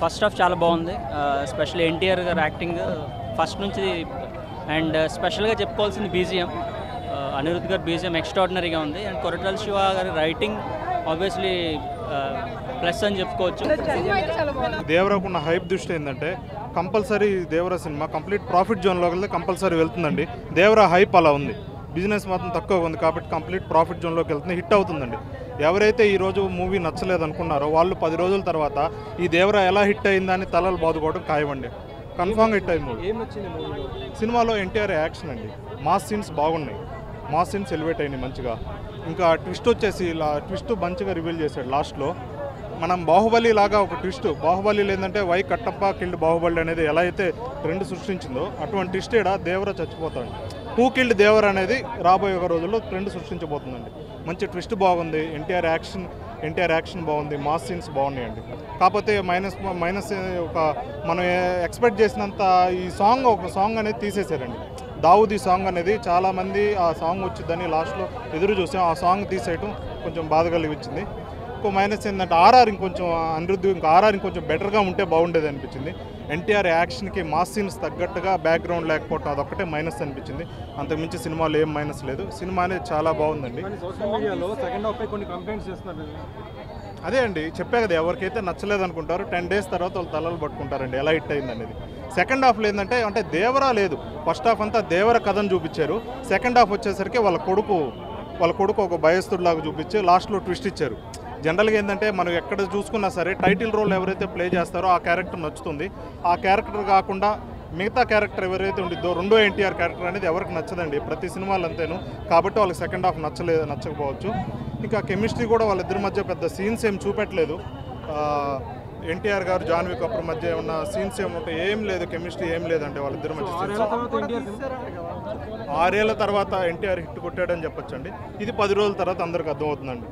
First half చాలా బాగుంది. Especially NTR గారి యాక్టింగ్ ఫస్ట్ నుంచి అండ్ స్పెషల్గా చెప్పుకోవాల్సింది బీజిఎం. అనిరుద్ధ్ గారి బీజిఎం ఎక్స్ట్రాడినరీగా ఉంది. అండ్ కొరటాల శివ గారి రైటింగ్ ఆబ్వియస్లీ ప్లస్ అని చెప్పుకోవచ్చు. దేవరాకున్న హైప్ దృష్టి ఏంటంటే compulsory Devara cinema complete profit జోన్లోకి వెళ్తే కంపల్సరీ వెళ్తుందండి. దేవరా హైప్ అలా ఉంది, బిజినెస్ మాత్రం తక్కువగా ఉంది కాబట్టి కంప్లీట్ ప్రాఫిట్ జోన్లోకి వెళ్తుంది, హిట్ అవుతుందండి. ఎవరైతే ఈరోజు మూవీ నచ్చలేదు అనుకున్నారో వాళ్ళు 10 రోజుల తర్వాత ఈ దేవరా ఎలా హిట్ అయిందని తలలు బాదుకోవడం ఖాయమండి. కన్ఫామ్గా హిట్ అయింది మూవీ. సినిమాలో ఎన్టీఆర్ యాక్షన్ అండి, మాస్ సీన్స్ బాగున్నాయి, మాస్ సీన్స్ ఎలివేట్ అయినాయి మంచిగా. ఇంకా ట్విస్ట్ వచ్చేసి ఇలా ట్విస్ట్ మంచిగా రివీల్ చేశాడు లాస్ట్లో. మనం బాహుబలి లాగా ఒక ట్విస్ట్, బాహుబలిలో ఏంటంటే వై కట్టప్ప కిల్డ్ బాహుబలి అనేది ఎలా అయితే ట్రెండ్ సృష్టించిందో అటువంటి ట్విస్ట్ ఇక్కడ దేవరా చచ్చిపోతాడు. హూ కిల్డ్ దేవరా అనేది రాబోయే ఒక రోజుల్లో ట్రెండ్ సృష్టించబోతుందండి. మంచి ట్విస్ట్ బాగుంది, ఎన్టీఆర్ యాక్షన్ బాగుంది, మాస్ సీన్స్ బాగున్నాయండి. కాకపోతే మైనస్ ఒక మనం ఎక్స్పెక్ట్ చేసినంత ఒక సాంగ్ అనేది తీసేశారండి. దావుదీ సాంగ్ అనేది చాలామంది ఆ సాంగ్ వచ్చిందని లాస్ట్లో ఎదురు చూసాం, ఆ సాంగ్ తీసేయటం కొంచెం బాధ కలిగించింది. ఇంకో మైనస్ ఏంటంటే ఆర్ఆర్ ఇంకొంచెం బెటర్గా ఉంటే బాగుండేది అనిపించింది. ఎన్టీఆర్ యాక్షన్కి మాస్ సీన్స్ తగ్గట్టుగా బ్యాక్గ్రౌండ్ లేకపోవడం అదొక్కటే మైనస్ అనిపించింది. అంతకుమించి సినిమాలో ఏం మైనస్ లేదు. సినిమా అనేది చాలా బాగుందండి. అదే అండి చెప్పే కదా, ఎవరికైతే నచ్చలేదు అనుకుంటారో 10 డేస్ తర్వాత వాళ్ళు తలలు పట్టుకుంటారండి ఎలా హిట్ అయింది అనేది. సెకండ్ హాఫ్లో ఏంటంటే అంటే దేవరా లేదు, ఫస్ట్ హాఫ్ అంతా దేవర కథను చూపించారు. సెకండ్ హాఫ్ వచ్చేసరికి వాళ్ళ కొడుకు ఒక భయస్తుడిలాగా చూపించి లాస్ట్లో ట్విస్ట్ ఇచ్చారు. జనరల్గా ఏంటంటే మనం ఎక్కడ చూసుకున్నా సరే టైటిల్ రోల్ ఎవరైతే ప్లే చేస్తారో ఆ క్యారెక్టర్ నచ్చుతుంది. ఆ క్యారెక్టర్ కాకుండా మిగతా క్యారెక్టర్ ఎవరైతే ఉండిద్దో రెండో ఎన్టీఆర్ క్యారెక్టర్ అనేది ఎవరికి నచ్చదండి, ప్రతి సినిమాలు అంతేను. కాబట్టి వాళ్ళకి సెకండ్ హాఫ్ నచ్చకపోవచ్చు. ఇంకా కెమిస్ట్రీ కూడా వాళ్ళిద్దరి మధ్య పెద్ద సీన్స్ ఏం చూపెట్టలేదు. ఎన్టీఆర్ గారు జాన్వీ కపూర్ మధ్య ఉన్న సీన్స్ ఏముంటాయి, ఏం లేదు, కెమిస్ట్రీ ఏం లేదంటే వాళ్ళిద్దరి మధ్య. 6 ఏళ్ల తర్వాత ఎన్టీఆర్ హిట్ కొట్టాడని చెప్పొచ్చండి. ఇది 10 రోజుల తర్వాత అందరికి అర్థమవుతుందండి.